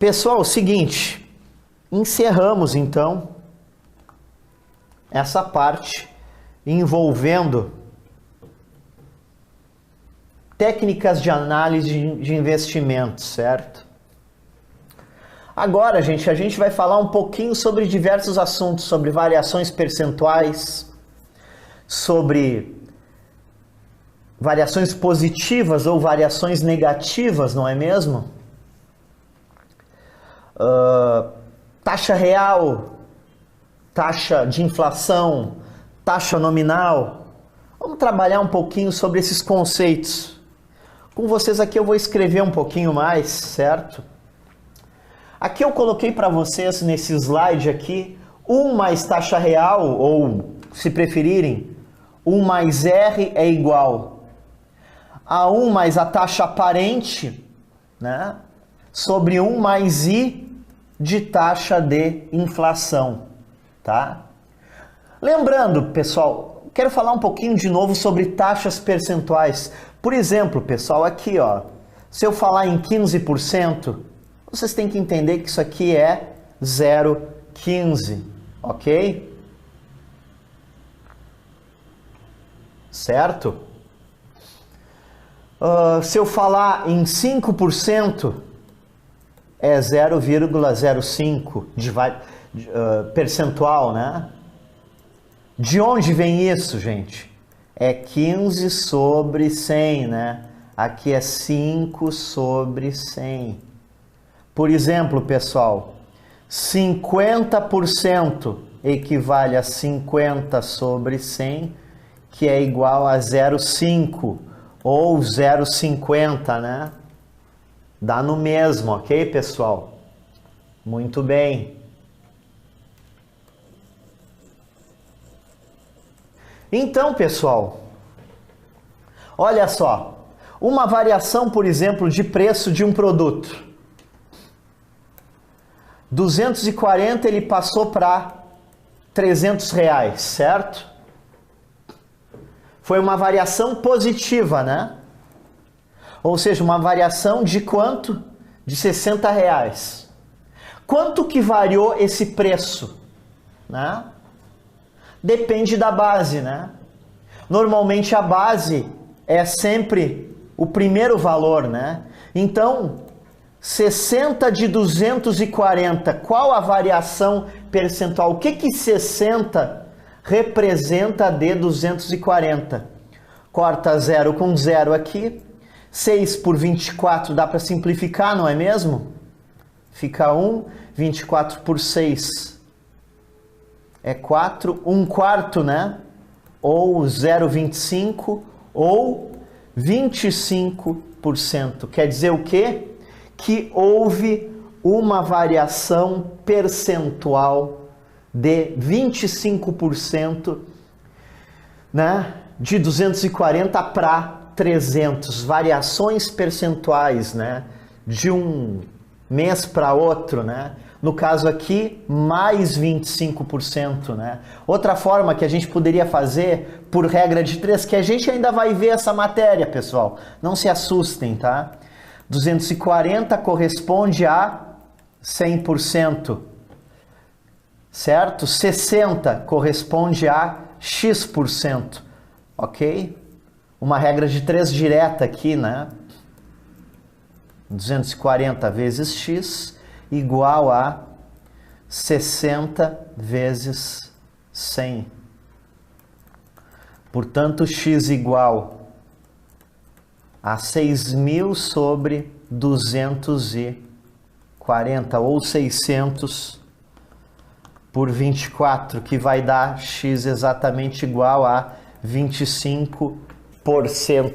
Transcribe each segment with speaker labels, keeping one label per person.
Speaker 1: Pessoal, o seguinte, encerramos então essa parte envolvendo técnicas de análise de investimentos, certo? Agora, gente, a gente vai falar um pouquinho sobre diversos assuntos, sobre variações percentuais, sobre variações positivas ou variações negativas, não é mesmo? Taxa real, taxa de inflação, taxa nominal. Vamos trabalhar um pouquinho sobre esses conceitos. Com vocês aqui eu vou escrever um pouquinho mais, certo? Aqui eu coloquei para vocês nesse slide aqui 1 mais taxa real, ou se preferirem, 1 mais R é igual a 1 mais a taxa aparente, né, sobre 1 mais I de taxa de inflação, tá? Lembrando, pessoal, quero falar um pouquinho de novo sobre taxas percentuais. Por exemplo, pessoal, aqui, ó, se eu falar em 15%, vocês têm que entender que isso aqui é 0,15, ok? Certo? Se eu falar em 5%, é 0,05 percentual, né? De onde vem isso, gente? É 15 sobre 100, né? Aqui é 5 sobre 100. Por exemplo, pessoal, 50% equivale a 50 sobre 100, que é igual a 0,5 ou 0,50, né? Dá no mesmo, ok, pessoal? Muito bem. Então, pessoal, olha só, uma variação, por exemplo, de preço de um produto. 240 ele passou para R$300, certo? Foi uma variação positiva, né? Ou seja, uma variação de quanto? De R$60. Quanto que variou esse preço? Né? Depende da base, né? Normalmente a base é sempre o primeiro valor, né? Então, 60 de 240, qual a variação percentual? O que 60 representa de 240? Corta 0 com 0 aqui. 6 por 24 dá para simplificar, não é mesmo? Fica 1, 24 por 6 é 4, 1 quarto, né? Ou 0,25 ou 25%. Quer dizer o quê? Que houve uma variação percentual de 25%, né? De 240 para 300, variações percentuais, né? De um mês para outro, né? No caso aqui, mais 25%, né? Outra forma que a gente poderia fazer, por regra de 3, que a gente ainda vai ver essa matéria, pessoal. Não se assustem, tá? 240 corresponde a 100%, certo? 60 corresponde a X%, ok? Uma regra de 3 direta aqui, né? 240 vezes X igual a 60 vezes 100. Portanto, X igual a 6.000 sobre 240, ou 600 por 24, que vai dar X exatamente igual a 25%.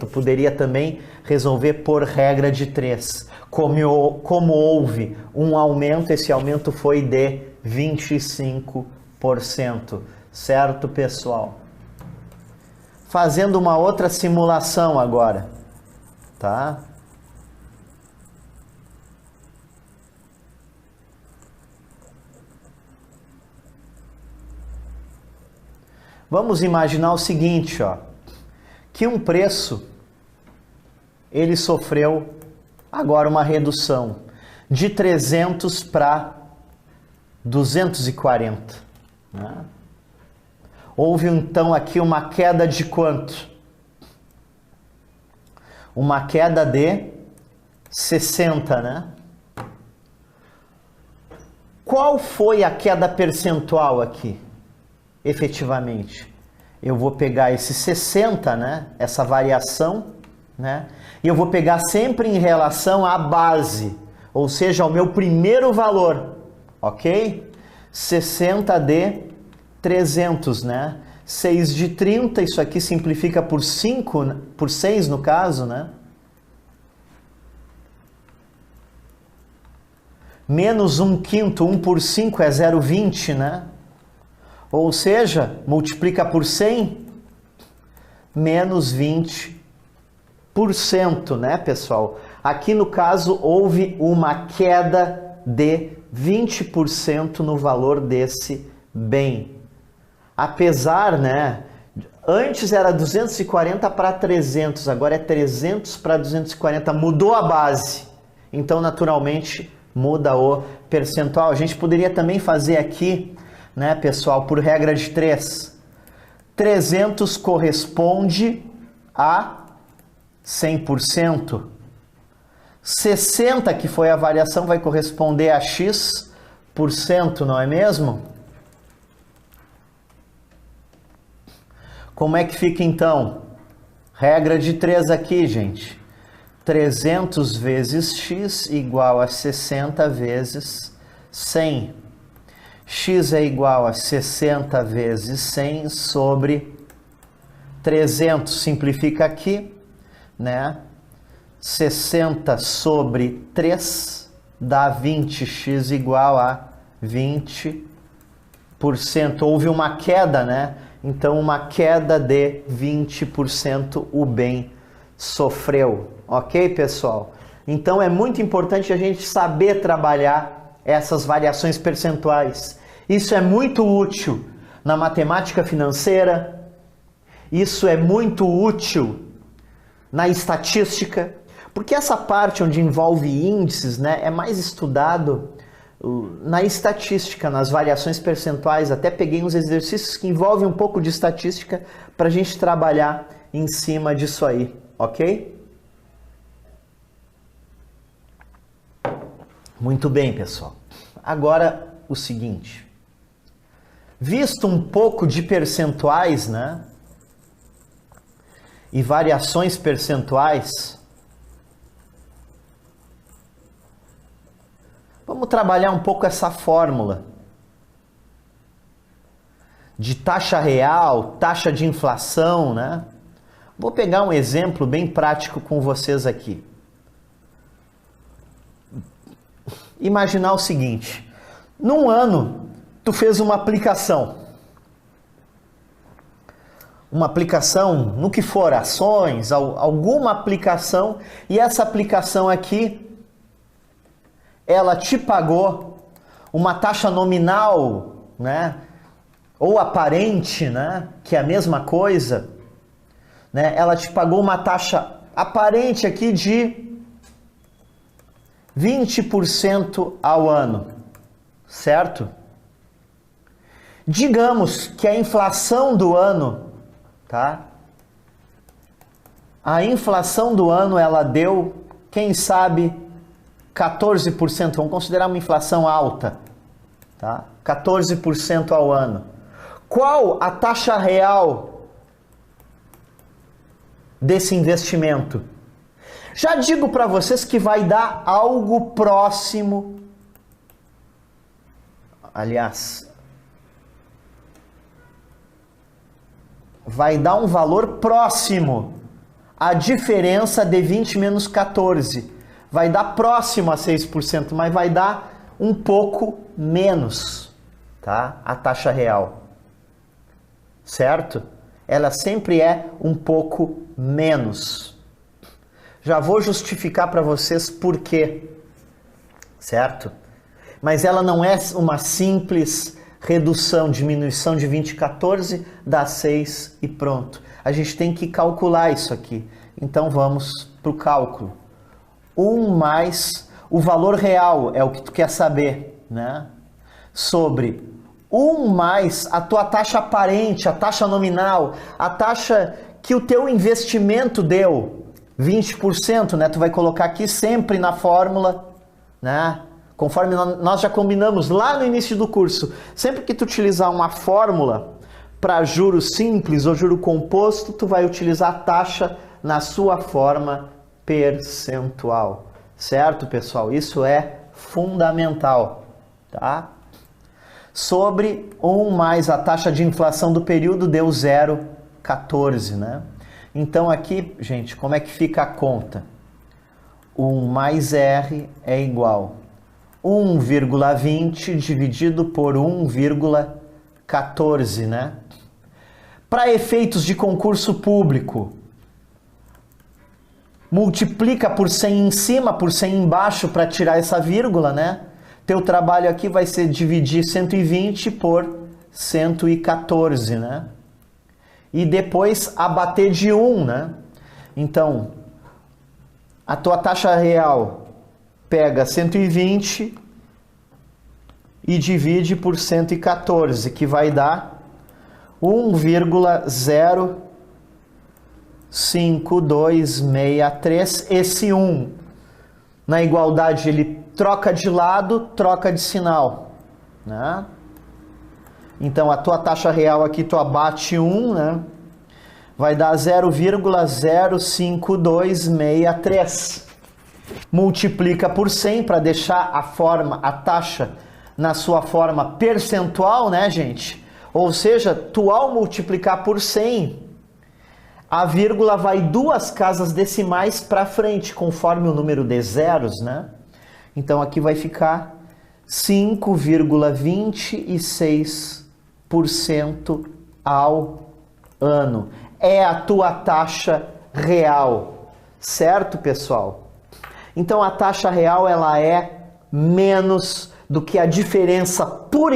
Speaker 1: Poderia também resolver por regra de 3. Como houve um aumento, esse aumento foi de 25%. Certo, pessoal? Fazendo uma outra simulação agora, tá? Vamos imaginar o seguinte, ó, que um preço ele sofreu agora uma redução. de 300 para 240. Né? Houve então aqui uma queda de quanto? Uma queda de 60, né? Qual foi a queda percentual aqui, efetivamente? Eu vou pegar esse 60, né? Essa variação, né? E eu vou pegar sempre em relação à base, ou seja, ao meu primeiro valor, ok? 60 de 300, né? 6 de 30, isso aqui simplifica por 5, por 6 no caso, né? Menos 1/5, 1 por 5 é 0,20, né? Ou seja, multiplica por 100, menos 20%, né, pessoal? Aqui no caso houve uma queda de 20% no valor desse bem. Apesar, né, antes era 240 para 300, agora é 300 para 240, mudou a base. Então, naturalmente, muda o percentual. A gente poderia também fazer aqui, né, pessoal, por regra de 3. 300 corresponde a 100%. 60, que foi a variação, vai corresponder a X%, não é mesmo? Como é que fica então? Regra de 3 aqui, gente. 300 vezes x igual a 60 vezes 100. X é igual a 60 vezes 100 sobre 300. Simplifica aqui, né? 60 sobre 3 dá 20. X igual a 20%. Houve uma queda, né? Então, uma queda de 20% o bem sofreu. Ok, pessoal? Então, é muito importante a gente saber trabalhar essas variações percentuais. Isso é muito útil na matemática financeira, isso é muito útil na estatística, porque essa parte onde envolve índices, né, é mais estudado na estatística, nas variações percentuais. Até peguei uns exercícios que envolvem um pouco de estatística para a gente trabalhar em cima disso aí, ok? Muito bem, pessoal. Agora, o seguinte. Visto um pouco de percentuais, né? E variações percentuais, vamos trabalhar um pouco essa fórmula de taxa real, taxa de inflação, né? Vou pegar um exemplo bem prático com vocês aqui. Imaginar o seguinte: num ano, tu fez uma aplicação no que for, ações, alguma aplicação, e essa aplicação aqui, ela te pagou uma taxa nominal, né, ou aparente, né, que é a mesma coisa, né, ela te pagou uma taxa aparente aqui de 20% ao ano, certo? Digamos que a inflação do ano, tá? A inflação do ano, ela deu, quem sabe, 14%. Vamos considerar uma inflação alta, tá? 14% ao ano. Qual a taxa real desse investimento? Já digo para vocês que vai dar algo próximo. Aliás, vai dar um valor próximo à diferença de 20 menos 14. Vai dar próximo a 6%, mas vai dar um pouco menos, tá? A taxa real. Certo? Ela sempre é um pouco menos. Já vou justificar para vocês por quê, certo? Mas ela não é uma simples redução, diminuição de 20 e 14, dá 6 e pronto. A gente tem que calcular isso aqui. Então vamos para o cálculo. 1 mais o valor real é o que tu quer saber, né? Sobre 1 mais a tua taxa aparente, a taxa nominal, a taxa que o teu investimento deu, 20%, né? Tu vai colocar aqui sempre na fórmula, né? Conforme nós já combinamos lá no início do curso. Sempre que tu utilizar uma fórmula para juro simples ou juro composto, tu vai utilizar a taxa na sua forma percentual. Certo, pessoal? Isso é fundamental, tá? Sobre 1 mais a taxa de inflação do período deu 0,14, né? Então aqui, gente, como é que fica a conta? 1 mais R é igual 1,20 dividido por 1,14, né? Para efeitos de concurso público, multiplica por 100 em cima, por 100 embaixo para tirar essa vírgula, né? Teu trabalho aqui vai ser dividir 120 por 114, né? E depois abater de 1, né? Então, a tua taxa real pega 120 e divide por 114, que vai dar 1,05263. Esse 1, na igualdade, ele troca de lado, troca de sinal, né? Então, a tua taxa real aqui, tu abate 1, né? Vai dar 0,05263. Multiplica por 100 para deixar a taxa na sua forma percentual, né, gente? Ou seja, tu ao multiplicar por 100, a vírgula vai 2 casas decimais para frente, conforme o número de zeros, né? Então, aqui vai ficar 5,26% ao ano. É a tua taxa real, certo, pessoal? Então, a taxa real, ela é menos do que a diferença pura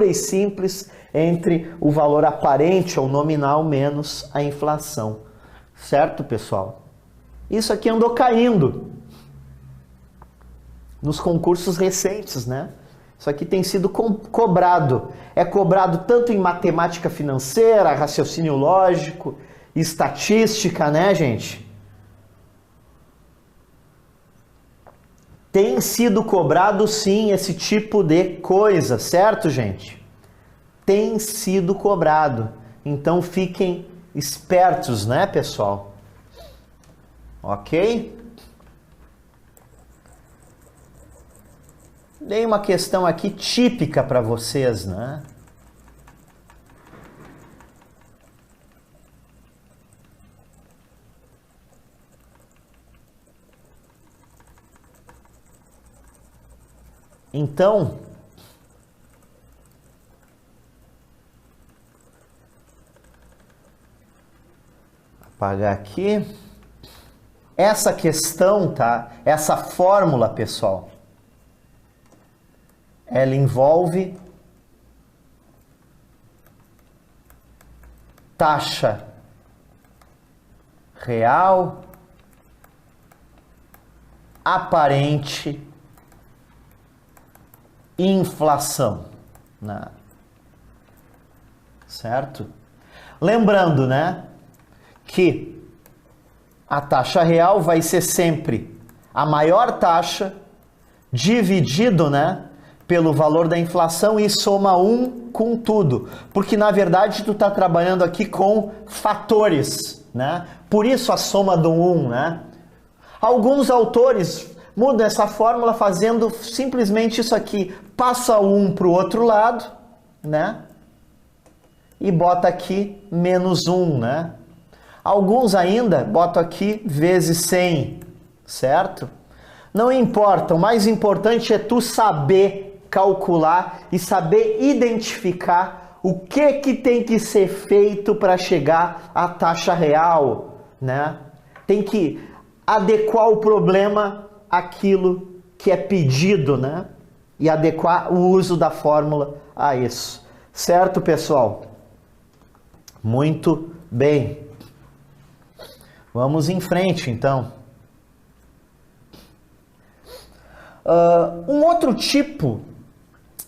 Speaker 1: e simples entre o valor aparente ou nominal menos a inflação. Certo, pessoal? Isso aqui andou caindo nos concursos recentes, né? Isso aqui tem sido cobrado. É cobrado tanto em matemática financeira, raciocínio lógico, estatística, né, gente? Tem sido cobrado, sim, esse tipo de coisa, certo, gente? Tem sido cobrado. Então, fiquem espertos, né, pessoal? Ok? Dei uma questão aqui típica para vocês, né? Então, apagar aqui. Essa questão, tá? Essa fórmula, pessoal, ela envolve taxa real, aparente, inflação, né? Certo? Lembrando, né, que a taxa real vai ser sempre a maior taxa dividido, né, pelo valor da inflação e soma 1 com tudo. Porque, na verdade, tu está trabalhando aqui com fatores, né? Por isso a soma do 1, né? Alguns autores mudam essa fórmula fazendo simplesmente isso aqui. Passa o 1 para o outro lado, né? E bota aqui menos 1, né? Alguns ainda botam aqui vezes 100, certo? Não importa, o mais importante é tu saber calcular e saber identificar o que tem que ser feito para chegar à taxa real, né? Tem que adequar o problema àquilo que é pedido, né? E adequar o uso da fórmula a isso. Certo, pessoal? Muito bem. Vamos em frente, então. Um outro tipo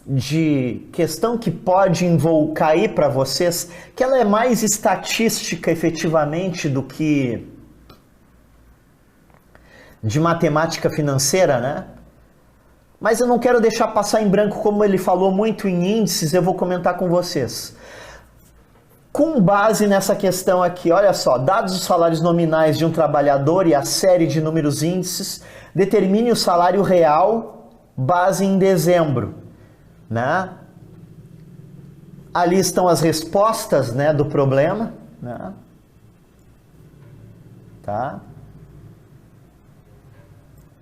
Speaker 1: de questão que pode cair para vocês, que ela é mais estatística efetivamente do que de matemática financeira, né? Mas eu não quero deixar passar em branco, como ele falou muito em índices, eu vou comentar com vocês. Com base nessa questão aqui, olha só, dados os salários nominais de um trabalhador e a série de números índices, determine o salário real base em dezembro, né? Ali estão as respostas, né, do problema, né? Tá?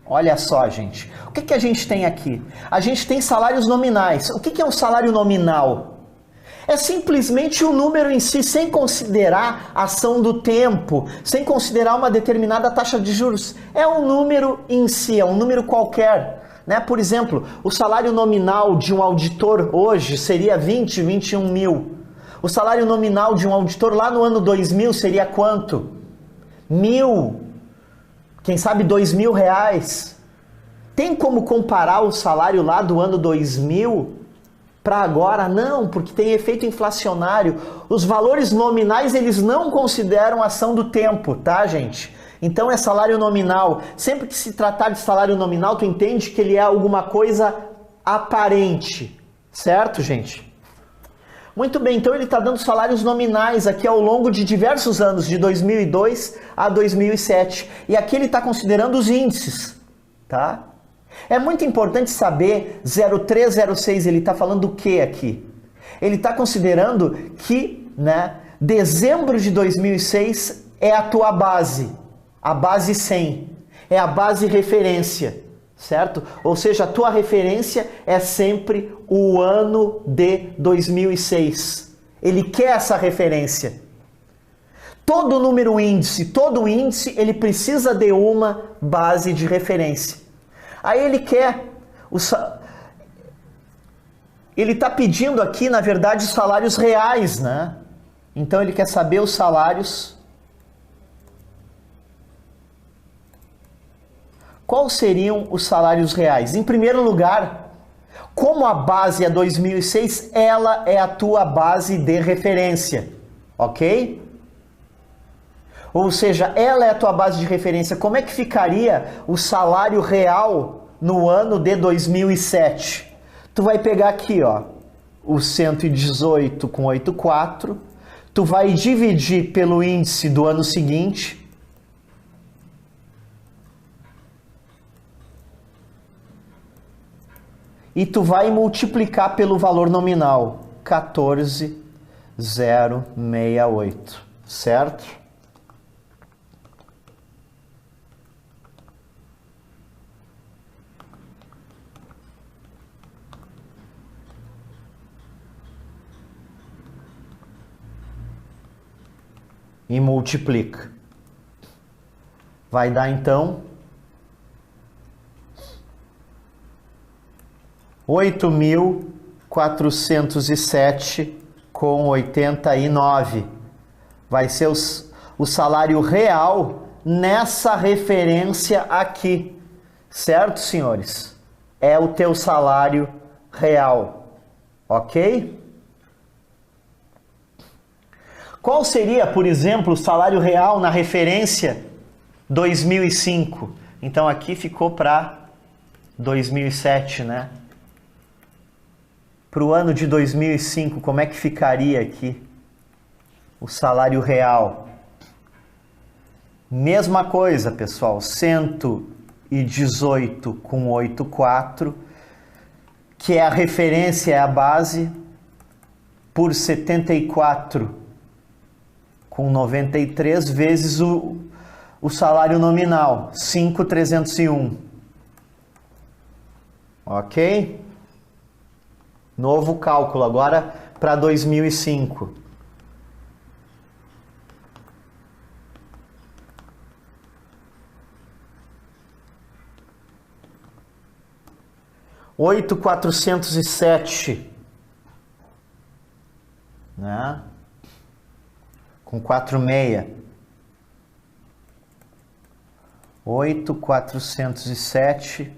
Speaker 1: Olha só, gente. O que a gente tem aqui? A gente tem salários nominais. O que é um salário nominal? É simplesmente o número em si, sem considerar a ação do tempo, sem considerar uma determinada taxa de juros. É um número em si, é um número qualquer, né? Por exemplo, o salário nominal de um auditor hoje seria 21 mil. O salário nominal de um auditor lá no ano 2000 seria quanto? 1.000. Quem sabe R$2.000. Tem como comparar o salário lá do ano 2000 para agora? Não, porque tem efeito inflacionário. Os valores nominais, eles não consideram ação do tempo, tá, gente? Então é salário nominal. Sempre que se tratar de salário nominal, tu entende que ele é alguma coisa aparente, certo, gente? Muito bem, então ele está dando salários nominais aqui ao longo de diversos anos, de 2002 a 2007. E aqui ele está considerando os índices, tá? É muito importante saber, 0306, ele está falando do que aqui? Ele está considerando que, né, dezembro de 2006 é a tua base, a base 100, é a base referência, certo? Ou seja, a tua referência é sempre o ano de 2006. Ele quer essa referência. Todo número índice, todo índice, ele precisa de uma base de referência. Aí ele quer, ele está pedindo aqui, na verdade, os salários reais, né? Então ele quer saber os salários. Quais seriam os salários reais? Em primeiro lugar, como a base é 2006, ela é a tua base de referência, ok? Ou seja, ela é a tua base de referência. Como é que ficaria o salário real no ano de 2007? Tu vai pegar aqui, ó, o 118 com 84, tu vai dividir pelo índice do ano seguinte, e tu vai multiplicar pelo valor nominal, 14,068, certo? E multiplica. Vai dar então 8.407,89. Vai ser o salário real nessa referência aqui. Certo, senhores? É o teu salário real. Ok? Qual seria, por exemplo, o salário real na referência 2005? Então aqui ficou para 2007, né? Para o ano de 2005, como é que ficaria aqui o salário real? Mesma coisa, pessoal, 118 com 84, que é a referência, é a base, por 74 com 93 vezes o salário nominal, 5.301. Ok? Novo cálculo agora para 2005. R$ 8.407, né? Com 46. 8.407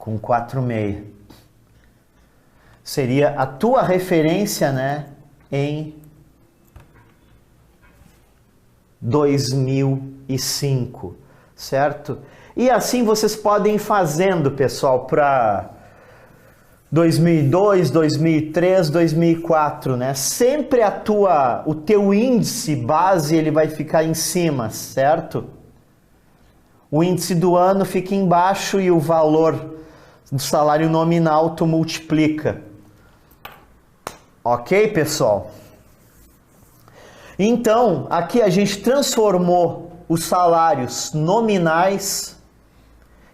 Speaker 1: com 4,6. Seria a tua referência, né, em 2005, certo? E assim vocês podem ir fazendo, pessoal, para 2002, 2003, 2004, né? Sempre o teu índice base ele vai ficar em cima, certo? O índice do ano fica embaixo e o valor do salário nominal tu multiplica. Ok, pessoal? Então, aqui a gente transformou os salários nominais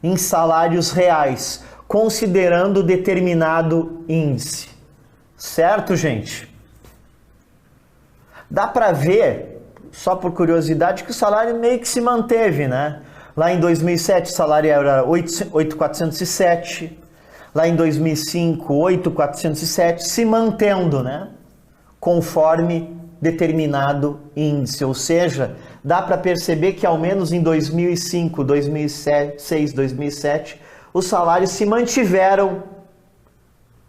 Speaker 1: em salários reais, considerando determinado índice. Certo, gente? Dá para ver, só por curiosidade, que o salário meio que se manteve, né? Lá em 2007 o salário era 8.407, lá em 2005 8.407, se mantendo, né? Conforme determinado índice, ou seja, dá para perceber que ao menos em 2005, 2006, 2007, os salários se mantiveram,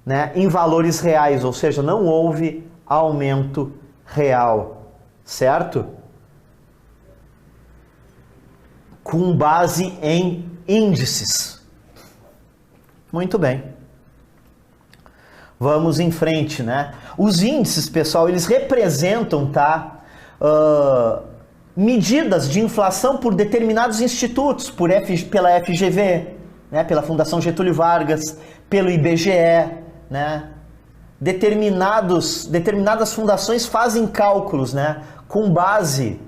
Speaker 1: né, em valores reais, ou seja, não houve aumento real, certo? Com base em índices. Muito bem. Vamos em frente, né? Os índices, pessoal, eles representam, tá? Medidas de inflação por determinados institutos, pela FGV, né? Pela Fundação Getúlio Vargas, pelo IBGE, né? Determinadas fundações fazem cálculos, né? Com base,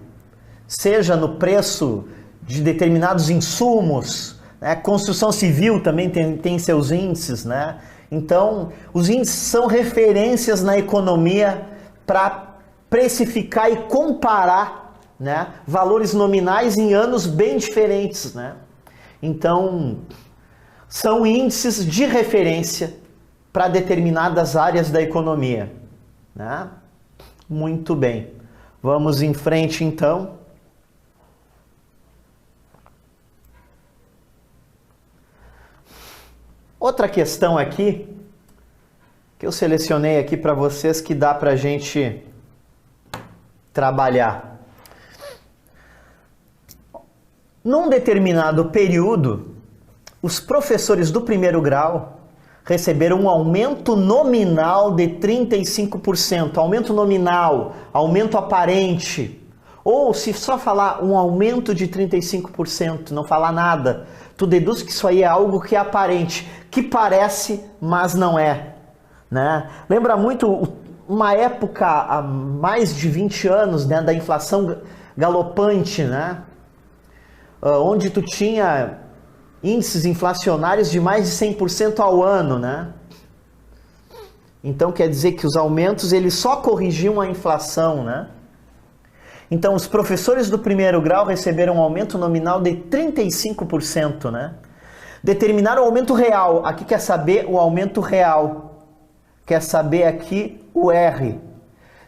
Speaker 1: seja no preço de determinados insumos, né? Construção civil também tem seus índices, né? Então, os índices são referências na economia para precificar e comparar, né, valores nominais em anos bem diferentes, né? Então, são índices de referência para determinadas áreas da economia, né? Muito bem. Vamos em frente, então. Outra questão aqui, que eu selecionei aqui para vocês, que dá para a gente trabalhar. Num determinado período, os professores do primeiro grau receberam um aumento nominal de 35%. Aumento nominal, aumento aparente. Ou se só falar um aumento de 35%, não falar nada, tu deduz que isso aí é algo que é aparente, que parece, mas não é, né? Lembra muito uma época há mais de 20 anos, né, da inflação galopante, né? Onde tu tinha índices inflacionários de mais de 100% ao ano, né? Então quer dizer que os aumentos eles só corrigiam a inflação, né? Então os professores do primeiro grau receberam um aumento nominal de 35%, né? Determinaram o aumento real. Aqui quer saber o aumento real. Quer saber aqui o R.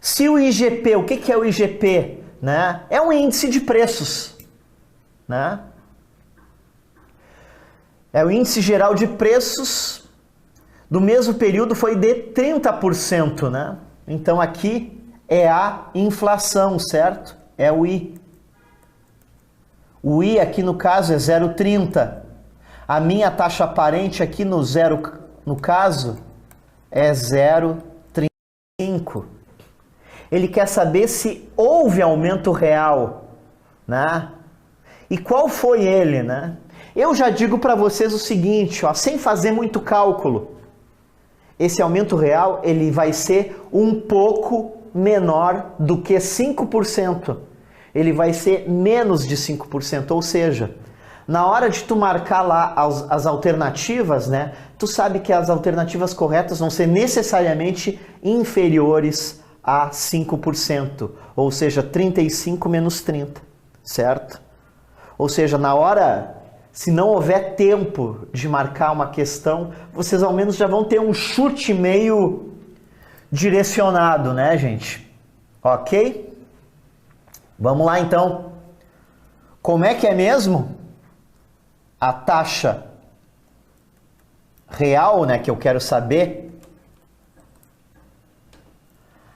Speaker 1: Se o IGP, o que é o IGP? Né? É um índice de preços, né? É o índice geral de preços do mesmo período foi de 30%, né? Então aqui é a inflação, certo? É o I. O I aqui no caso é 0,30. A minha taxa aparente aqui no caso é 0,35. Ele quer saber se houve aumento real, né? E qual foi ele, né? Eu já digo para vocês o seguinte, ó, sem fazer muito cálculo. Esse aumento real, ele vai ser um pouco menor do que 5%. Ele vai ser menos de 5%, ou seja, na hora de tu marcar lá as alternativas, né, tu sabe que as alternativas corretas vão ser necessariamente inferiores a 5%, ou seja, 35 menos 30, certo? Ou seja, na hora, se não houver tempo de marcar uma questão, vocês ao menos já vão ter um chute meio direcionado, né, gente? Ok? Vamos lá, então. Como é que é mesmo? A taxa real, né, que eu quero saber,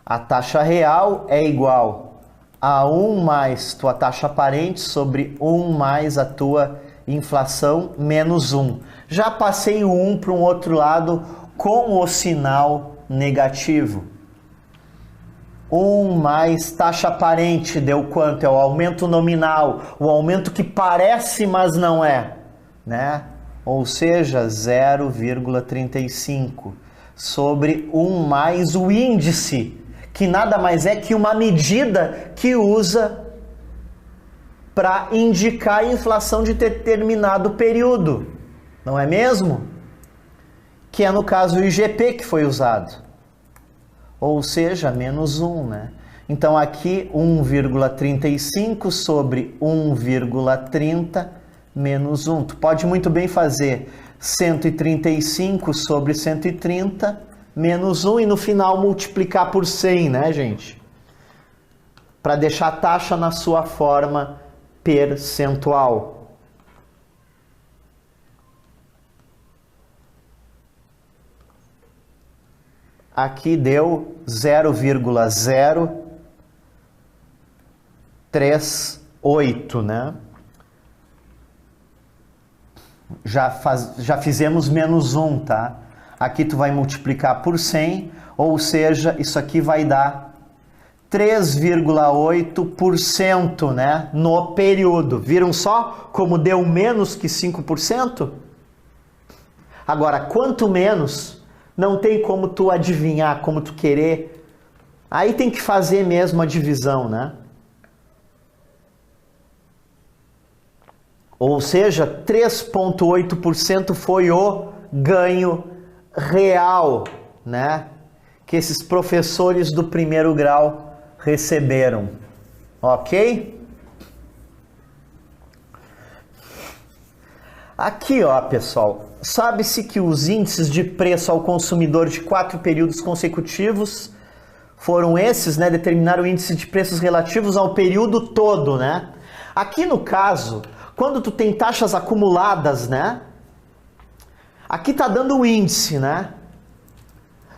Speaker 1: a taxa real é igual a 1 mais tua taxa aparente sobre 1 mais a tua inflação menos 1. Já passei o 1 para um outro lado com o sinal negativo. 1 mais taxa aparente deu quanto? É o aumento nominal, o aumento que parece, mas não é, né? Ou seja, 0,35 sobre 1 mais o índice, que nada mais é que uma medida que usa para indicar a inflação de determinado período, não é mesmo? Que é no caso o IGP que foi usado. Ou seja, menos 1, né? Então aqui 1,35 sobre 1,30 menos 1. Tu pode muito bem fazer 135 sobre 130 menos 1 e no final multiplicar por 100, né, gente? Para deixar a taxa na sua forma percentual. Aqui deu 0,038, né? Já fizemos menos 1, tá? Aqui tu vai multiplicar por 100, ou seja, isso aqui vai dar 3,8%, né? No período. Viram só como deu menos que 5%? Agora, quanto menos... Não tem como tu adivinhar, como tu querer. Aí tem que fazer mesmo a divisão, né? Ou seja, 3,8% foi o ganho real, né? Que esses professores do primeiro grau receberam. Ok? Aqui, ó, pessoal, sabe-se que os índices de preço ao consumidor de 4 períodos consecutivos foram esses, né? Determinaram o índice de preços relativos ao período todo, né? Aqui no caso, quando tu tem taxas acumuladas, né? Aqui tá dando o índice, né?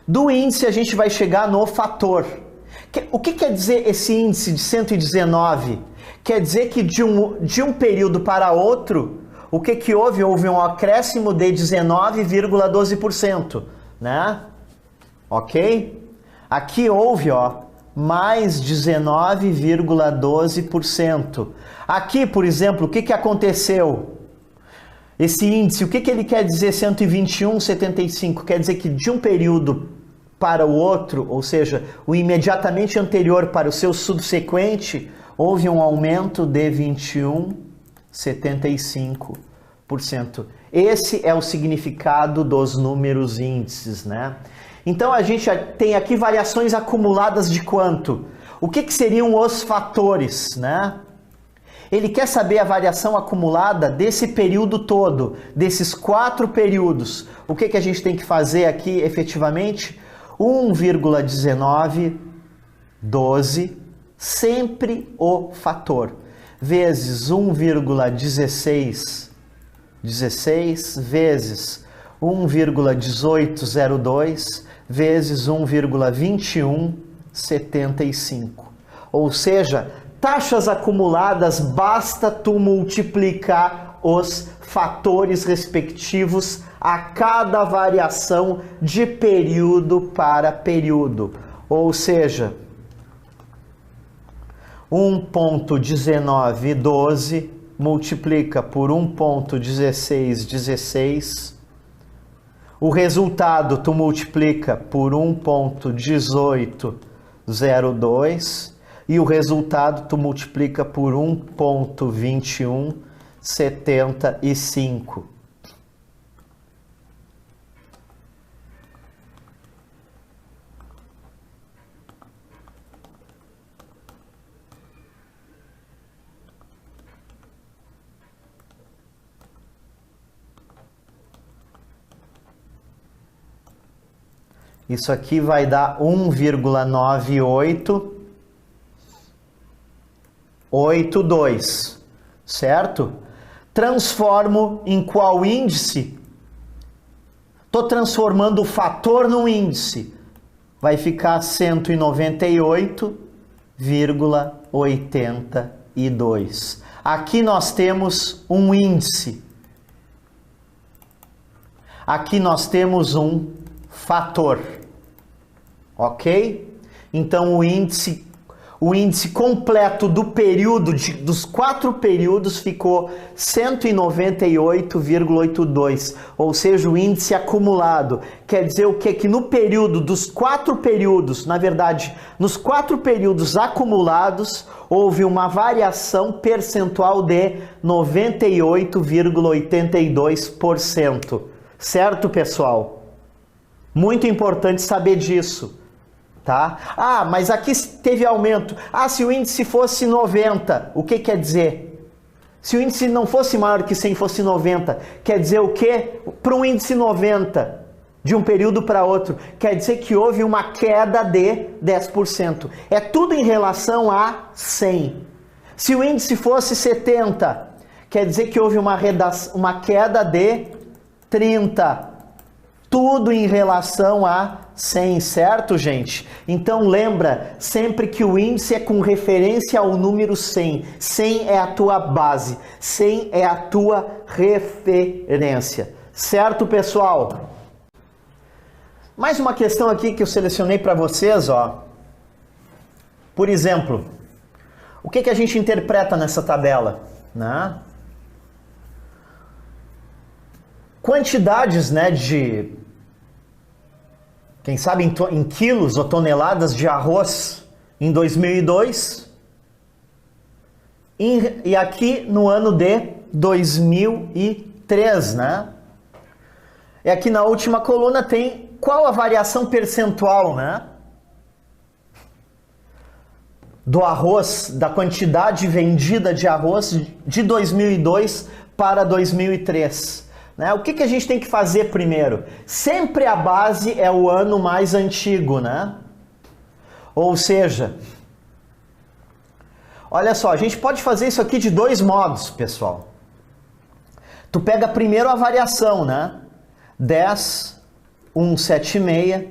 Speaker 1: Do índice a gente vai chegar no fator. O que quer dizer esse índice de 119? Quer dizer que de um período para outro, o que houve? Houve um acréscimo de 19,12%, né? Ok? Aqui houve, ó, mais 19,12%. Aqui, por exemplo, o que aconteceu? Esse índice, o que ele quer dizer 121,75? Quer dizer que de um período para o outro, ou seja, o imediatamente anterior para o seu subsequente, houve um aumento de 21,75%. Esse é o significado dos números índices, né? Então a gente tem aqui variações acumuladas de quanto? O que seriam os fatores, né? Ele quer saber a variação acumulada desse período todo, desses 4 períodos. O que a gente tem que fazer aqui efetivamente? 1,1912, sempre o fator, vezes 1,16 vezes 1,1802 vezes 1,2175. Ou seja, taxas acumuladas, basta tu multiplicar os fatores respectivos a cada variação de período para período. Ou seja, 1,1912 multiplica por 1,1616. O resultado tu multiplica por 1,1802 e o resultado tu multiplica por 1,2175. Isso aqui vai dar 1,9882, certo? Transformo em qual índice? Estou transformando o fator num índice. Vai ficar 198,82. Aqui nós temos um índice. Aqui nós temos um fator. Ok? Então o índice completo do período, dos 4 períodos, ficou 198,82, ou seja, o índice acumulado. Quer dizer o quê? Que no período dos 4 períodos, na verdade, nos 4 períodos acumulados, houve uma variação percentual de 98,82%. Certo, pessoal? Muito importante saber disso. Tá? Ah, mas aqui teve aumento. Ah, se o índice fosse 90, o que quer dizer? Se o índice não fosse maior que 100, fosse 90, quer dizer o quê? Para um índice 90, de um período para outro, quer dizer que houve uma queda de 10%. É tudo em relação a 100. Se o índice fosse 70, quer dizer que houve uma queda de 30%. Tudo em relação a 100, certo, gente? Então lembra sempre que o índice é com referência ao número 100. 100 é a tua base, 100 é a tua referência. Certo, pessoal? Mais uma questão aqui que eu selecionei para vocês, ó. Por exemplo, o que a gente interpreta nessa tabela, né? Quantidades, né, de, quem sabe em quilos ou toneladas de arroz em 2002 e aqui no ano de 2003, né? E aqui na última coluna tem qual a variação percentual, né, do arroz, da quantidade vendida de arroz de 2002 para 2003. Né? O que a gente tem que fazer primeiro? Sempre a base é o ano mais antigo, né? Ou seja, olha só, a gente pode fazer isso aqui de 2 modos, pessoal. Tu pega primeiro a variação, né? 10, 176,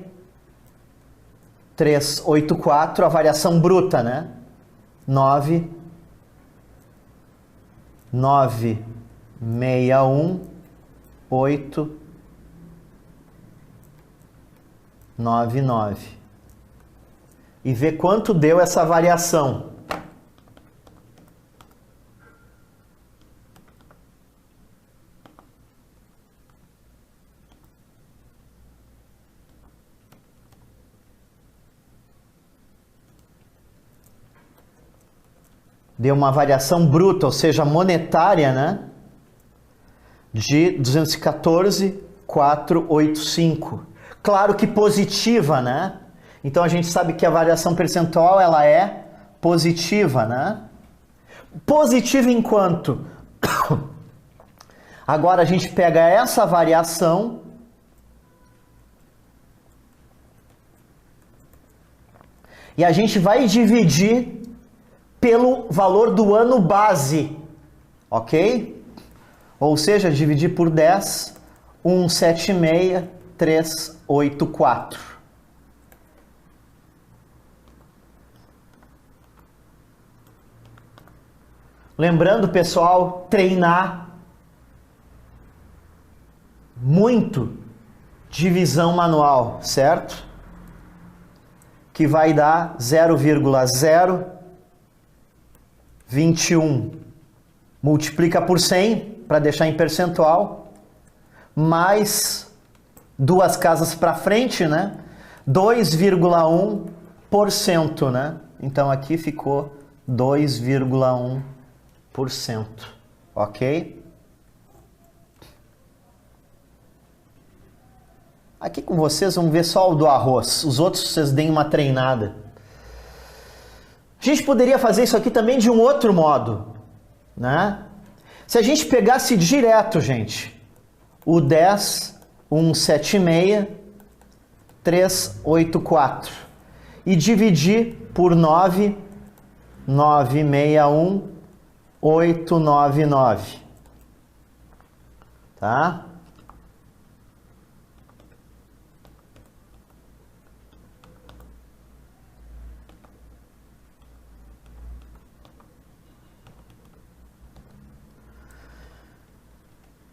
Speaker 1: 384, a variação bruta, né? 9, 961, 8, 9, 9. E ver quanto deu essa variação. Deu uma variação bruta, ou seja, monetária, né? De 214,485. Claro que positiva, né? Então a gente sabe que a variação percentual ela é positiva, né? Positiva em quanto? Agora a gente pega essa variação e a gente vai dividir pelo valor do ano base, ok? Ou seja, dividir por 10, 176, 384. Lembrando, pessoal, treinar muito divisão manual, certo? Que vai dar 0,021. Multiplica por 100 para deixar em percentual, mais 2 casas para frente, né? 2,1%, né? Então aqui ficou 2,1%, ok? Aqui com vocês, vamos ver só o do arroz. Os outros vocês deem uma treinada. A gente poderia fazer isso aqui também de um outro modo, né? Se a gente pegasse direto, gente, o 10, 176, 384 e dividir por 9, 961, 899, tá?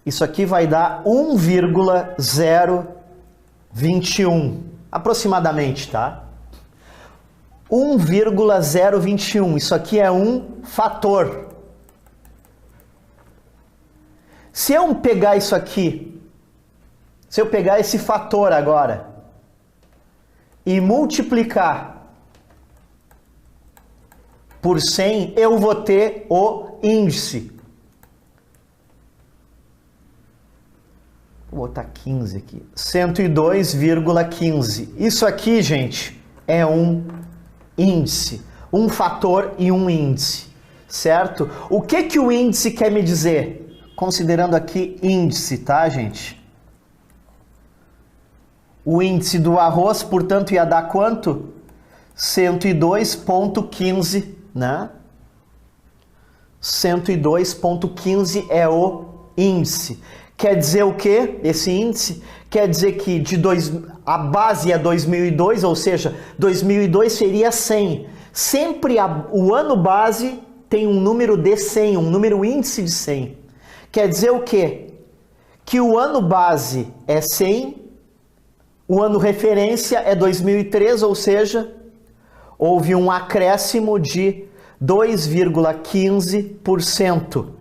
Speaker 1: Isso aqui vai dar 1,021, aproximadamente, tá? 1,021, isso aqui é um fator. Se eu pegar isso aqui, se eu pegar esse fator agora e multiplicar por 100, eu vou ter o índice. Vou botar 15 aqui. 102,15. Isso aqui, gente, é um índice. Um fator e um índice. Certo? O que que o índice quer me dizer? Considerando aqui índice, tá, gente? O índice do arroz, portanto, ia dar quanto? 102,15, né? 102,15 é o índice. Quer dizer o quê? Esse índice quer dizer que a base é 2002, ou seja, 2002 seria 100. Sempre o ano base tem um número de 100, um número índice de 100. Quer dizer o quê? Que o ano base é 100, o ano referência é 2003, ou seja, houve um acréscimo de 2,15%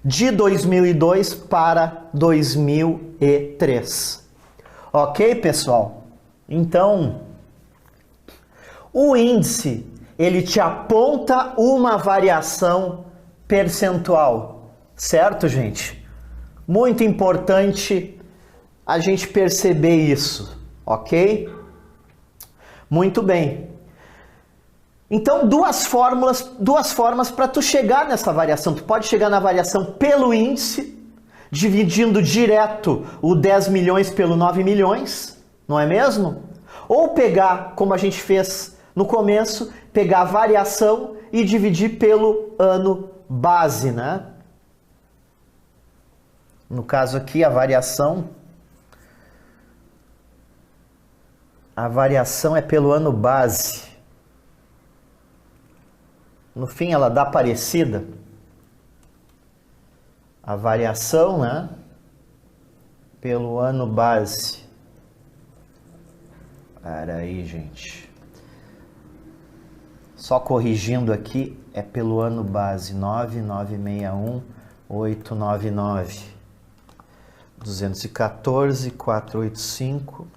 Speaker 1: de 2002 para 2003. Ok, pessoal? Então, o índice, ele te aponta uma variação percentual. Certo, gente? Muito importante a gente perceber isso, ok? Muito bem. Então, duas formas para tu chegar nessa variação. Tu pode chegar na variação pelo índice, dividindo direto o 10 milhões pelo 9 milhões, não é mesmo? Ou pegar, como a gente fez no começo, pegar a variação e dividir pelo ano base, né? No caso aqui, a variação é pelo ano base. No fim, ela dá parecida. A variação, né? Pelo ano base. Para aí, gente. Só corrigindo aqui, é pelo ano base. 9961899. 214, 485,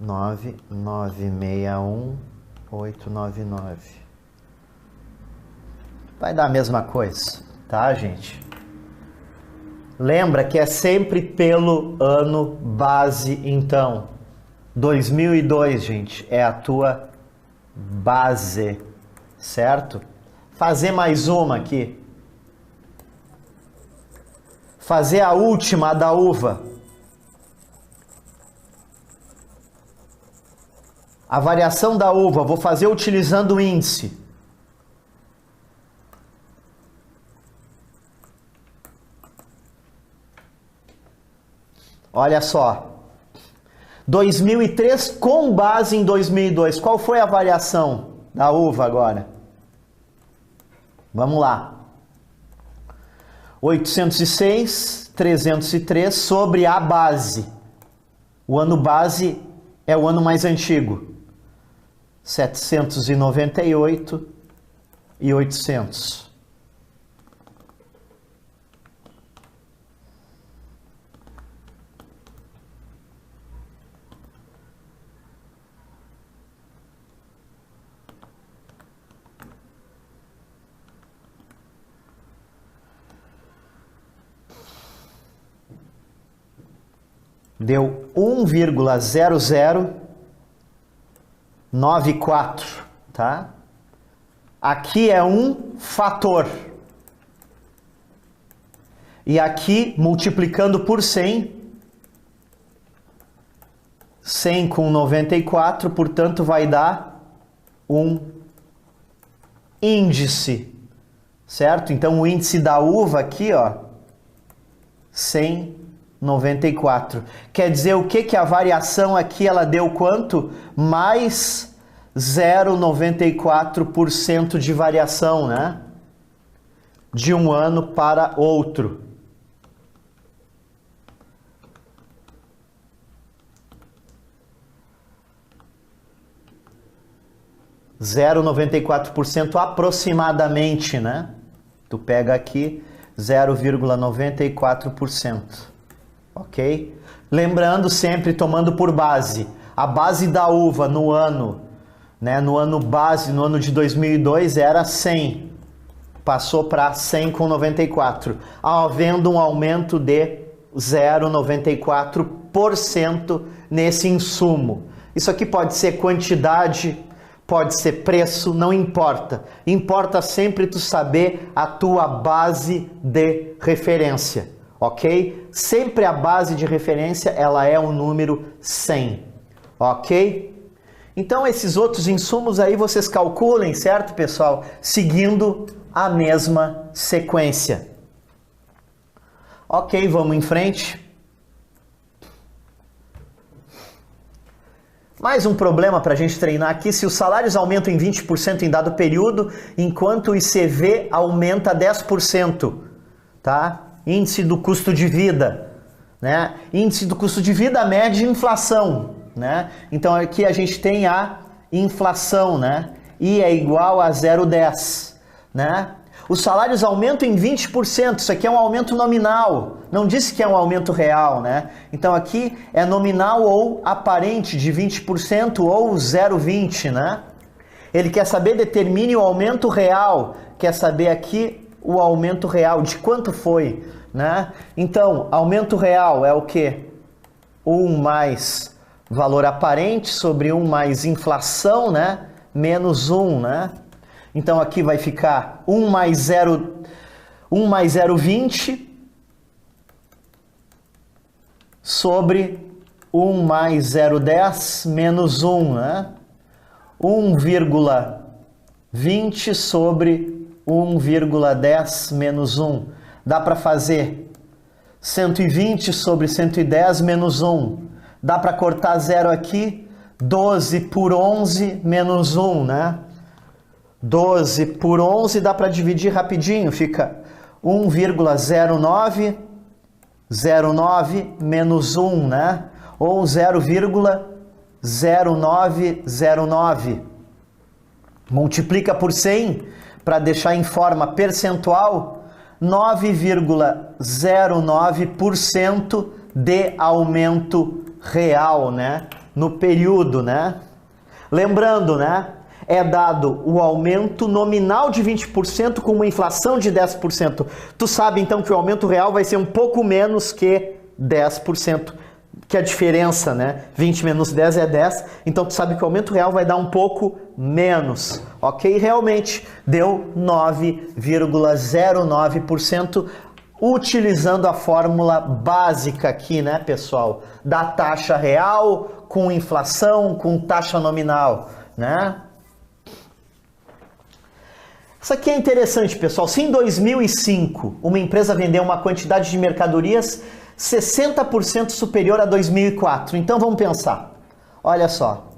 Speaker 1: 9961899. Vai dar a mesma coisa, tá, gente? Lembra que é sempre pelo ano base, então. 2002, gente, é a tua base, certo? Fazer mais uma aqui. Fazer a última, a da uva. A variação da uva, vou fazer utilizando o índice. Olha só. 2003 com base em 2002. Qual foi a variação da uva agora? Vamos lá. 806, 303 sobre a base. O ano base é o ano mais antigo. 798 e 800. Deu 1,0094, tá? Aqui é um fator. E aqui, multiplicando por 100, 100 com 94, portanto, vai dar um índice, certo? Então, o índice da uva aqui, ó, 194. Quer dizer o que? Que a variação aqui, ela deu quanto? Mais 0,94% de variação, né? de um ano para outro. – 0,94% aproximadamente, né? Tu pega aqui 0,94%, ok? Lembrando sempre, tomando por base, a base da uva no ano, né? No ano base, no ano de 2002 era 100, passou para 100,94, havendo um aumento de 0,94% nesse insumo. Isso aqui pode ser quantidade, pode ser preço, não importa. Importa sempre tu saber a tua base de referência, ok? Sempre a base de referência, ela é o número 100, ok? Então esses outros insumos aí vocês calculem, certo, pessoal? Seguindo a mesma sequência. Ok, vamos em frente. Mais um problema para a gente treinar aqui: se os salários aumentam em 20% em dado período, enquanto o ICV aumenta 10%, tá? Índice do custo de vida, né? Índice do custo de vida, média e inflação, né? Então aqui a gente tem a inflação, né? I é igual a 0,10, né? Os salários aumentam em 20%, isso aqui é um aumento nominal, não disse que é um aumento real, né? Então aqui é nominal ou aparente de 20% ou 0,20, né? Ele quer saber, determine o aumento real, quer saber aqui o aumento real, de quanto foi, né? Então, aumento real é o quê? 1 mais valor aparente sobre 1 mais inflação, né? Menos 1, né? Então aqui vai ficar 1 mais 0,20 sobre 1 mais 0,10 menos 1, né? 1,20 sobre 1,10 menos 1. Dá para fazer 120 sobre 110 menos 1. Dá para cortar 0 aqui, 12 por 11 menos 1, né? 12 por 11 dá para dividir rapidinho, fica 1,09, 09 menos 1, né? Ou 0,0909. Multiplica por 100 para deixar em forma percentual, 9,09% de aumento real, né? No período, né? Lembrando, né? É dado o aumento nominal de 20% com uma inflação de 10%. Tu sabe então que o aumento real vai ser um pouco menos que 10%, que a diferença, né? 20 menos 10 é 10, então tu sabe que o aumento real vai dar um pouco menos, ok? Realmente deu 9,09%, utilizando a fórmula básica aqui, né, pessoal? Da taxa real com inflação, com taxa nominal, né? Isso aqui é interessante, pessoal. Se em 2005 uma empresa vendeu uma quantidade de mercadorias 60% superior a 2004, então vamos pensar. Olha só,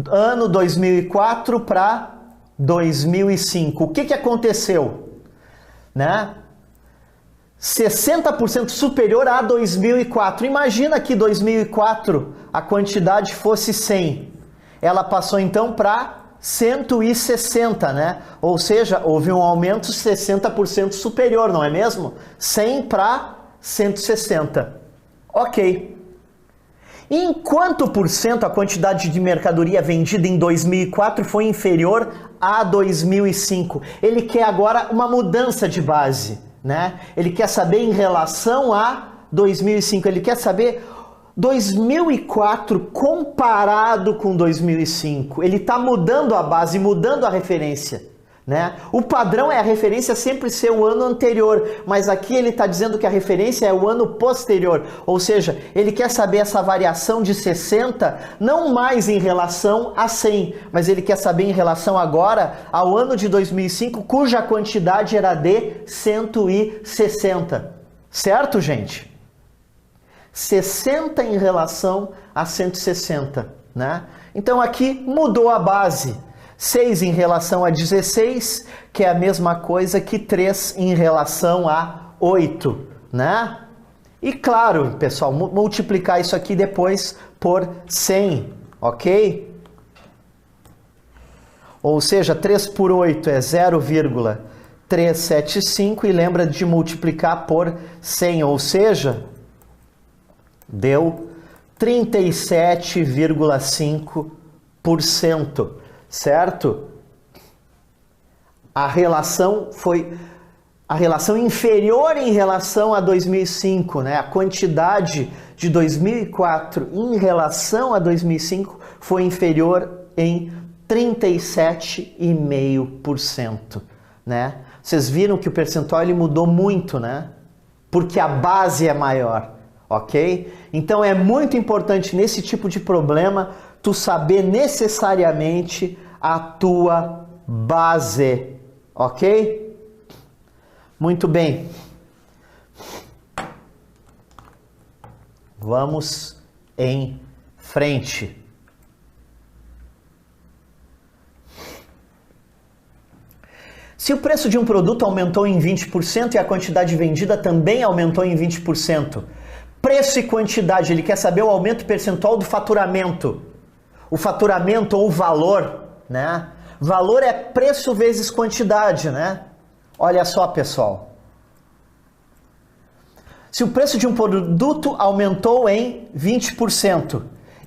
Speaker 1: ano 2004 para 2005, o que aconteceu? Né? 60% superior a 2004. Imagina que 2004 a quantidade fosse 100. Ela passou então para 160, né? Ou seja, houve um aumento 60% superior, não é mesmo? 100 para 160. Ok. Em quanto por cento a quantidade de mercadoria vendida em 2004 foi inferior a 2005? Ele quer agora uma mudança de base, né? Ele quer saber em relação a 2005, ele quer saber 2004 comparado com 2005, ele está mudando a base, mudando a referência, né? O padrão é a referência sempre ser o ano anterior, mas aqui ele está dizendo que a referência é o ano posterior, ou seja, ele quer saber essa variação de 60, não mais em relação a 100, mas ele quer saber em relação agora ao ano de 2005, cuja quantidade era de 160, certo, gente? 60 em relação a 160, né? Então aqui mudou a base. 6 em relação a 16, que é a mesma coisa que 3 em relação a 8, né? E claro, pessoal, multiplicar isso aqui depois por 100, ok? Ou seja, 3 por 8 é 0,375 e lembra de multiplicar por 100, ou seja, deu 37,5%, certo? A relação foi a relação inferior em relação a 2005, né? A quantidade de 2004 em relação a 2005 foi inferior em 37,5%, né? Vocês viram que o percentual ele mudou muito, né? Porque a base é maior, ok? Então é muito importante nesse tipo de problema tu saber necessariamente a tua base, ok? Muito bem. Vamos em frente. Se o preço de um produto aumentou em 20% e a quantidade vendida também aumentou em 20%, preço e quantidade, ele quer saber o aumento percentual do faturamento. O faturamento ou o valor, né? Valor é preço vezes quantidade, né? Olha só, pessoal. Se o preço de um produto aumentou em 20%,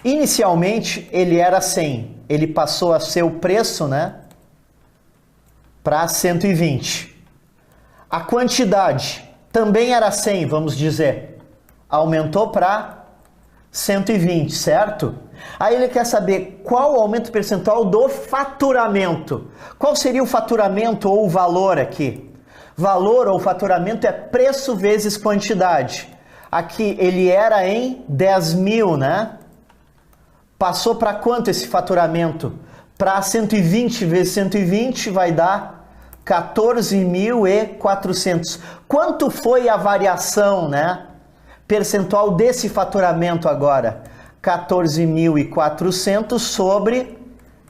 Speaker 1: inicialmente ele era 100, ele passou a ser o preço, né? Para 120. A quantidade também era 100, vamos dizer. Aumentou para 120, certo? Aí ele quer saber qual o aumento percentual do faturamento. Qual seria o faturamento ou o valor aqui? Valor ou faturamento é preço vezes quantidade. Aqui ele era em 10 mil, né? Passou para quanto esse faturamento? Para 120 vezes 120 vai dar 14.400. Quanto foi a variação, né? Percentual desse faturamento agora? 14.400 sobre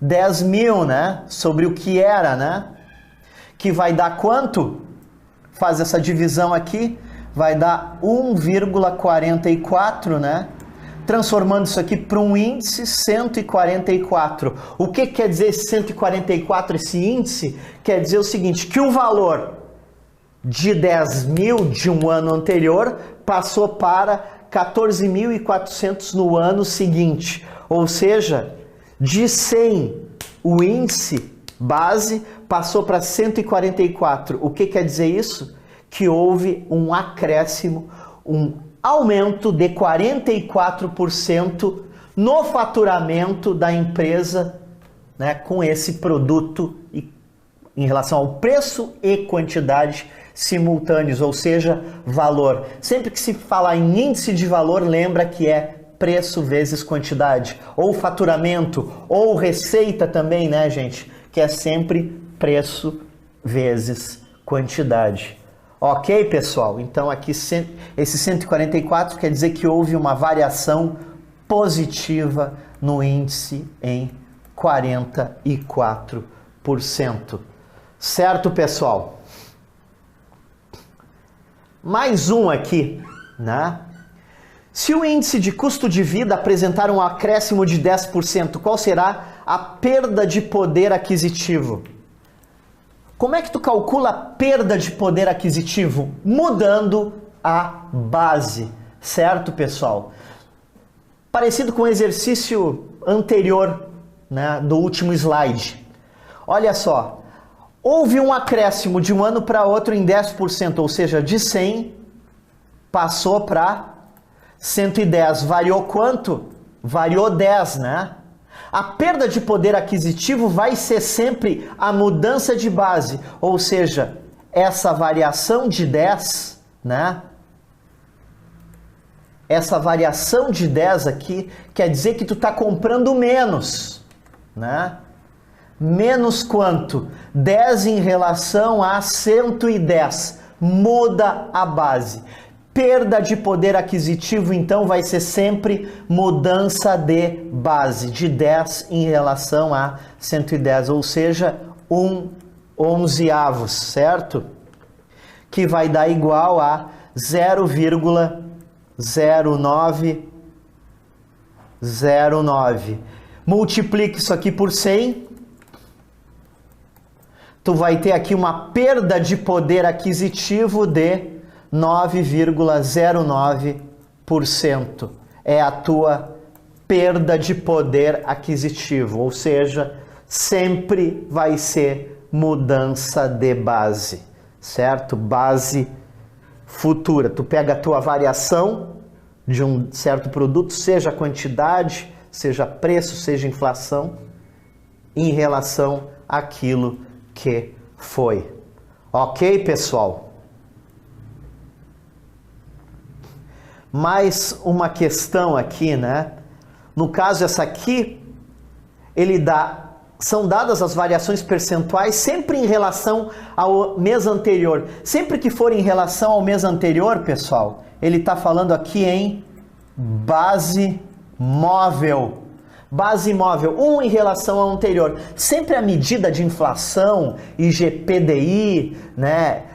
Speaker 1: 10 mil, né? Sobre o que era, né? Que vai dar quanto? Faz essa divisão aqui, vai dar 1,44, né? Transformando isso aqui para um índice, 144. O que quer dizer esse 144, esse índice? Quer dizer o seguinte, que o valor de 10 mil de um ano anterior passou para 14.400 no ano seguinte. Ou seja, de 100, o índice base passou para 144. O que quer dizer isso? Que houve um acréscimo, um aumento de 44% no faturamento da empresa, né, com esse produto em relação ao preço e quantidade simultâneos, ou seja, valor. Sempre que se falar em índice de valor, lembra que é preço vezes quantidade, ou faturamento, ou receita também, né, gente? Que é sempre preço vezes quantidade. Ok, pessoal? Então aqui esse 144 quer dizer que houve uma variação positiva no índice em 44%. Certo, pessoal? Mais um aqui, né? Se o índice de custo de vida apresentar um acréscimo de 10%, qual será a perda de poder aquisitivo? Como é que tu calcula a perda de poder aquisitivo? Mudando a base, certo, pessoal? Parecido com o exercício anterior, né, do último slide. Olha só, houve um acréscimo de um ano para outro em 10%, ou seja, de 100 passou para 110. Variou quanto? Variou 10, né? A perda de poder aquisitivo vai ser sempre a mudança de base, ou seja, essa variação de 10, né? Essa variação de 10 aqui quer dizer que tu tá comprando menos, né? Menos quanto? 10 em relação a 110. Muda a base. Perda de poder aquisitivo, então, vai ser sempre mudança de base, de 10 em relação a 110, ou seja, 1/11, certo? Que vai dar igual a 0,0909. Multiplique isso aqui por 100. Tu vai ter aqui uma perda de poder aquisitivo de 9,09%. É a tua perda de poder aquisitivo, ou seja, sempre vai ser mudança de base, certo? Base futura. Tu pega a tua variação de um certo produto, seja quantidade, seja preço, seja inflação, em relação àquilo que foi. Ok, pessoal? Mais uma questão aqui, né? No caso, essa aqui, são dadas as variações percentuais sempre em relação ao mês anterior. Sempre que for em relação ao mês anterior, pessoal, ele está falando aqui em base móvel. Base móvel, em relação ao anterior. Sempre a medida de inflação, IGPDI, né?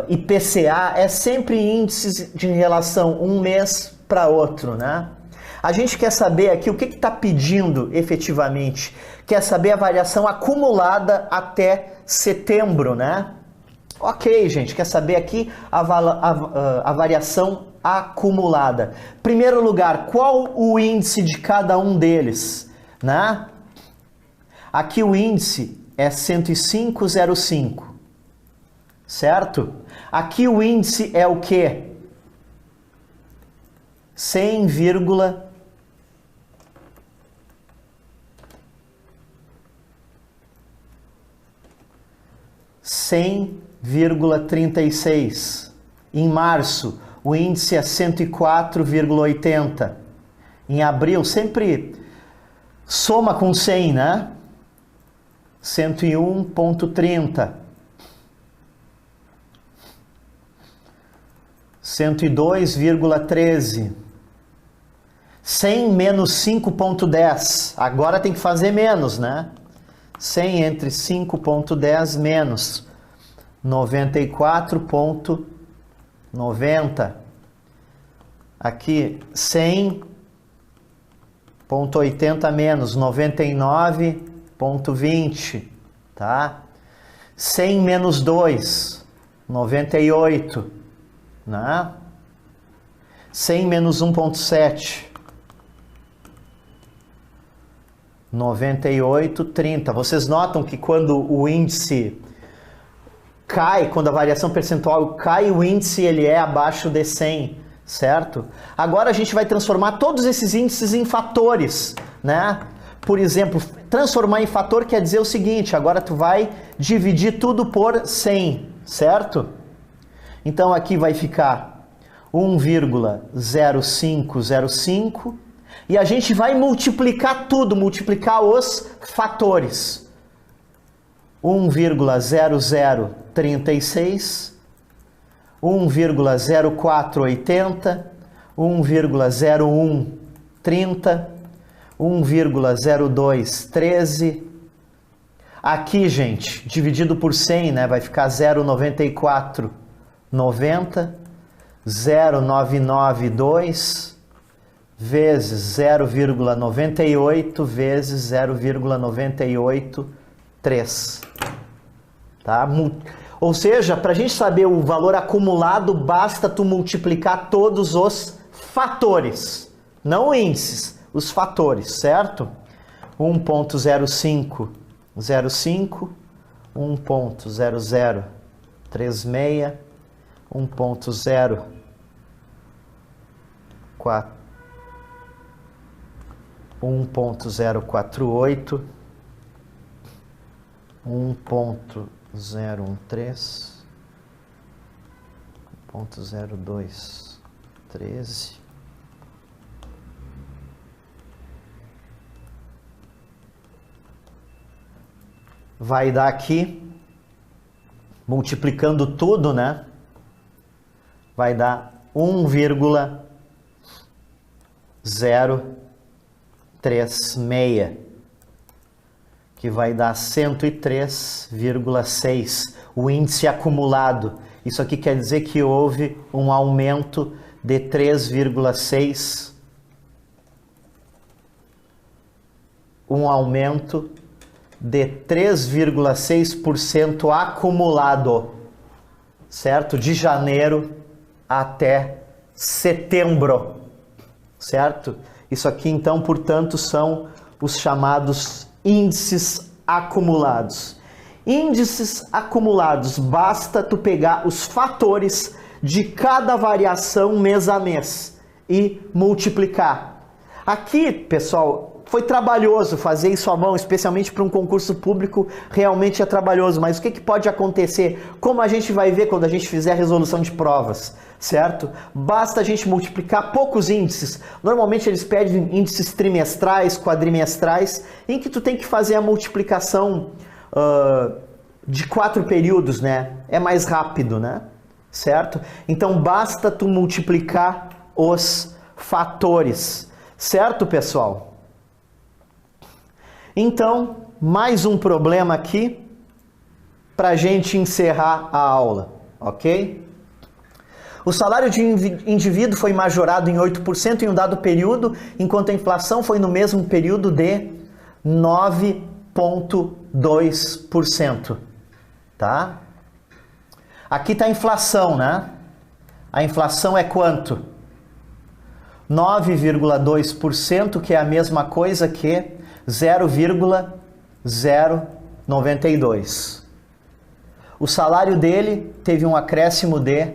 Speaker 1: IPCA, é sempre índices de relação um mês para outro, né? A gente quer saber aqui o que está pedindo efetivamente. Quer saber a variação acumulada até setembro, né? Ok, gente, quer saber aqui a variação acumulada. Primeiro lugar, qual o índice de cada um deles, né? Aqui o índice é 105,05. Certo? Aqui o índice é o quê? 100,36. Em março, o índice é 104,80. Em abril, sempre soma com 100, né? 101,30. 102,13. 100 menos 5,10. Agora tem que fazer menos, né? 100 entre 5,10 menos 94,90. Aqui 100,80 menos 99,20, tá? 100 menos 2, 98. Né? 100 menos 1,7. 98,30. Vocês notam que quando o índice cai, quando a variação percentual cai, o índice ele é abaixo de 100, certo? Agora a gente vai transformar todos esses índices em fatores, né? Por exemplo, transformar em fator quer dizer o seguinte, agora tu vai dividir tudo por 100, certo? Então aqui vai ficar 1,0505 e a gente vai multiplicar tudo, multiplicar os fatores. 1,0036, 1,0480, 1,0130, 1,0213. Aqui, gente, dividido por 100, né, vai ficar 0,9490, 0,992 vezes 0,98 vezes 0,983, tá? Ou seja, para a gente saber o valor acumulado, basta tu multiplicar todos os fatores, não índices, os fatores, certo? 1,0505, 1,0036, 1,048, 1,013, 1,0213, vai dar aqui, multiplicando tudo, né? Vai dar 1,036, que vai dar 103,6, o índice acumulado. Isso aqui quer dizer que houve um aumento de 3,6, um aumento de 3,6% acumulado, certo? De janeiro até setembro, certo? Isso aqui, então, portanto, são os chamados índices acumulados. Índices acumulados, basta tu pegar os fatores de cada variação mês a mês e multiplicar. Aqui, pessoal, foi trabalhoso fazer isso à mão, especialmente para um concurso público, realmente é trabalhoso, mas o que pode acontecer? Como a gente vai ver quando a gente fizer a resolução de provas, certo? Basta a gente multiplicar poucos índices, normalmente eles pedem índices trimestrais, quadrimestrais, em que tu tem que fazer a multiplicação de 4 períodos, né? É mais rápido, né? Certo? Então basta tu multiplicar os fatores, certo, pessoal? Então, mais um problema aqui para a gente encerrar a aula, ok? O salário de indivíduo foi majorado em 8% em um dado período, enquanto a inflação foi no mesmo período de 9,2%, tá? Aqui está a inflação, né? A inflação é quanto? 9,2%, que é a mesma coisa que 0,092. O salário dele teve um acréscimo de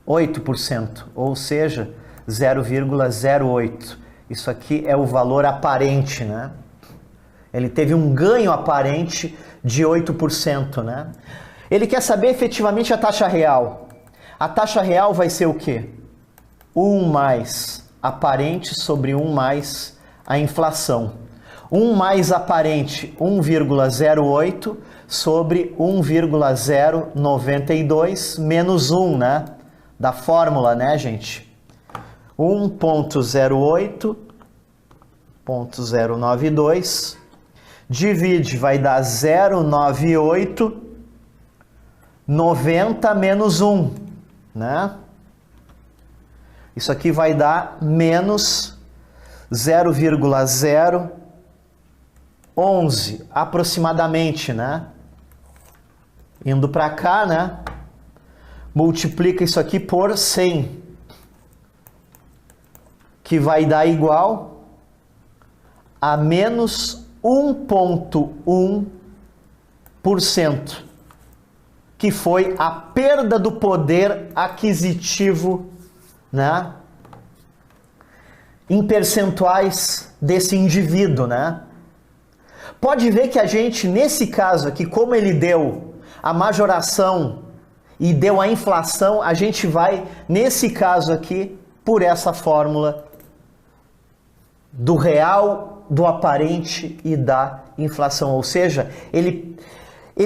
Speaker 1: 8%, ou seja, 0,08. Isso aqui é o valor aparente, né? Ele teve um ganho aparente de 8%, né? Ele quer saber efetivamente a taxa real. A taxa real vai ser o quê? 1 mais aparente sobre 1 mais a inflação. 1 mais aparente, 1,08 sobre 1,092 menos 1, né? Da fórmula, né, gente? 1,08.092 divide, vai dar 0,98, 90 menos 1, né? Isso aqui vai dar menos 0,011 aproximadamente, né? Indo para cá, né? Multiplica isso aqui por 100, que vai dar igual a menos 1,1%, que foi a perda do poder aquisitivo, né? Em percentuais desse indivíduo, né? Pode ver que a gente, nesse caso aqui, como ele deu a majoração e deu a inflação, a gente vai, nesse caso aqui, por essa fórmula do real, do aparente e da inflação. Ou seja, ele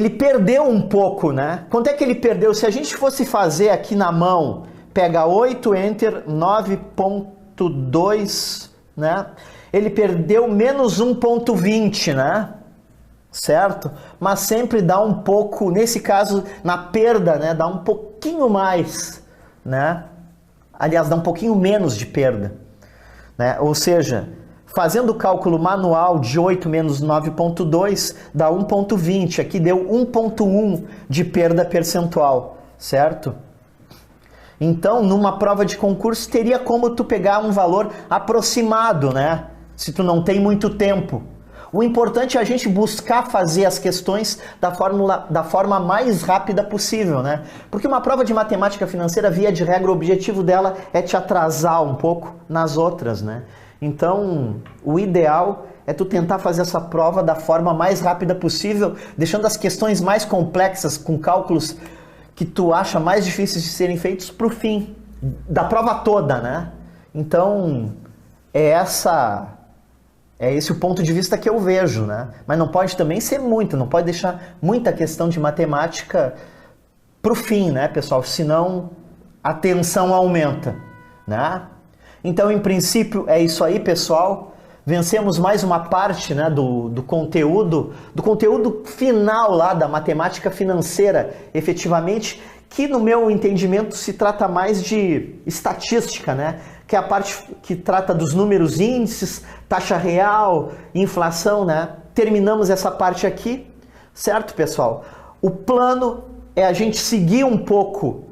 Speaker 1: perdeu um pouco, né? Quanto é que ele perdeu? Se a gente fosse fazer aqui na mão, pega 8, enter, 9,2, né? Ele perdeu menos 1,20, né? Certo? Mas sempre dá um pouco, nesse caso, na perda, né? Dá um pouquinho mais, né? Aliás, dá um pouquinho menos de perda, né? Ou seja, fazendo o cálculo manual de 8 menos 9,2 dá 1,20. Aqui deu 1,1 de perda percentual, certo? Então, numa prova de concurso, teria como tu pegar um valor aproximado, né? Se tu não tem muito tempo. O importante é a gente buscar fazer as questões da forma mais rápida possível, né? Porque uma prova de matemática financeira, via de regra, o objetivo dela é te atrasar um pouco nas outras, né? Então, o ideal é tu tentar fazer essa prova da forma mais rápida possível, deixando as questões mais complexas, com cálculos que tu acha mais difíceis de serem feitos, para o fim da prova toda, né? Então, é esse o ponto de vista que eu vejo, né? Mas não pode também ser muito, não pode deixar muita questão de matemática para o fim, né, pessoal? Senão a tensão aumenta, né? Então, em princípio, é isso aí, pessoal. Vencemos mais uma parte, né, do conteúdo final lá da matemática financeira, efetivamente, que no meu entendimento se trata mais de estatística, né? Que é a parte que trata dos números índices, taxa real, inflação, né? Terminamos essa parte aqui, certo, pessoal? O plano é a gente seguir um pouco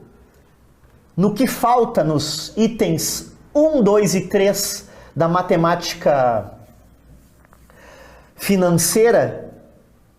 Speaker 1: no que falta nos itens 1, 2 e 3 da matemática financeira,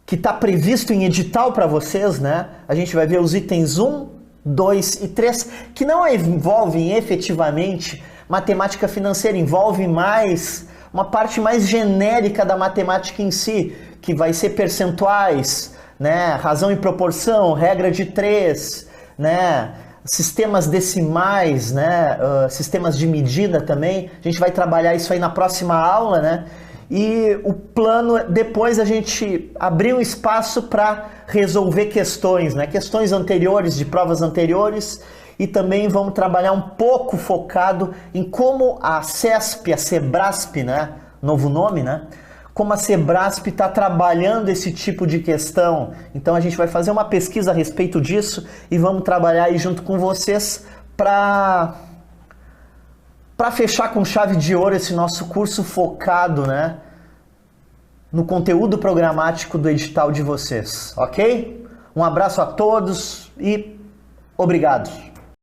Speaker 1: que está previsto em edital para vocês, né? A gente vai ver os itens 1, 2 e 3, que não envolvem efetivamente matemática financeira, envolve mais uma parte mais genérica da matemática em si, que vai ser percentuais, né? Razão e proporção, regra de 3, né? Sistemas decimais, né? Sistemas de medida também. A gente vai trabalhar isso aí na próxima aula, né? E o plano é depois a gente abrir um espaço para resolver questões, né? Questões anteriores, de provas anteriores, e também vamos trabalhar um pouco focado em como a CESP, a Sebrasp, né? Novo nome, né? Como a Sebrasp está trabalhando esse tipo de questão. Então a gente vai fazer uma pesquisa a respeito disso e vamos trabalhar aí junto com vocês para fechar com chave de ouro esse nosso curso focado, né, no conteúdo programático do edital de vocês, ok? Um abraço a todos e obrigado.